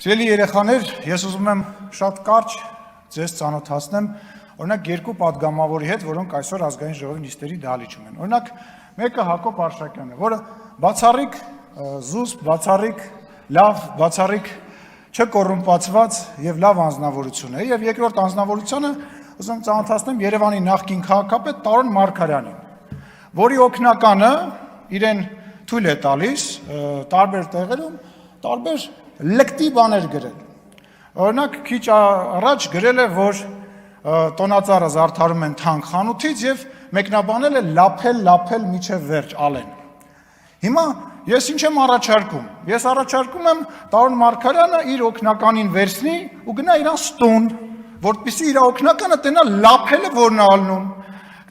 Սիրելի երեխաներ, ես ուզում եմ շատ կարճ ձեզ ծանոթացնեմ օրինակ երկու պատգամավորի հետ, որոնք այսօր ազգային ժողովի նիստերի դահլիճում են։ Օրինակ, մեկը Հակոբ Արշակյանն է, որը բացառիկ զուսպ, բացառիկ լավ, բացառիկ չկոռումպացված եւ լավ անձնավորություն է, եւ երկրորդ անձնավորությունը ուզում ծանոթացնեմ Երևանի նախկին քաղաքապետ Տարոն Մարգարյանին, որի օգնականը իրեն թույլ է տալիս տարբեր տեղերում տարբեր լկտի բաներ գրել։ Օրինակ, քիչ առաջ գրել է, որ տոնածառը զարդարում են թանկ խանութից եւ մեկնաբանել է լափել միջև վերջ ալեն։ Հիմա ես ինչ եմ առաջարկում։ Ես առաջարկում եմ Տարոն Մարգարյանը իր օգնականին վերցնի ու գնա իրան ստուն, որպեսզի իր օգնականը տենա լափելը որն է ալնում։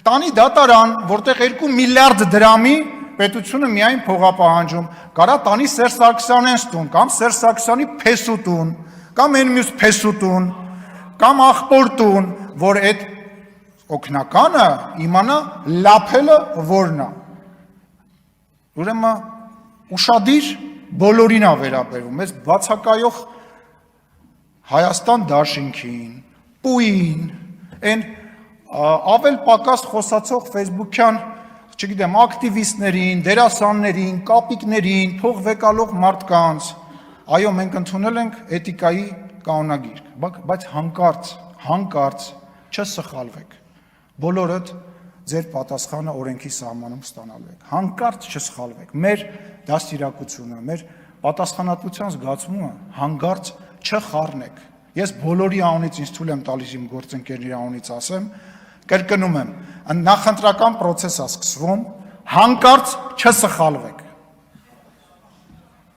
Տանի դատարան, որտեղ 2 միլիարդ դրամի պետությունը միայն փողապահանջում, կարա տանի Սերժ Սարգսյանեն ստուն, կամ Սերժ Սարգսյանի փեսուտուն, կամ այն մյուս փեսուտուն, կամ աղբոր տուն, որ այդ օգնականը իմանա լափելը որն է։ Ուրեմն ուշադիր բոլորին է վերաբերվում, այս բացակայող Հայաստան դաշինքին, պույին, այն ավել պակաս խոսացող Facebook-յան, չգիտեմ, ակտիվիստներին, դերասաններին, կապիկներին, փող վեկալող մարդկանց, այո, մենք ընդունել ենք էթիկայի կանոնագիրք, բայց հանկարծ չսխալվեք, բոլորդ ձեր պատասխանը օրենքի սահմանում ստանալու եք, հանկարծ չսխալվեք, մեր դաստիարակությունը, մեր պատասխանատվության զգացումը հանկարծ չխառնեք, ես բոլորի անունից ինձ թույլ եմ տալիս իմ գործընկերների անունից ասեմ, կրկնում եմ, նախընտրական պրոցես է սկսվում, հանկարծ չսխալվեք։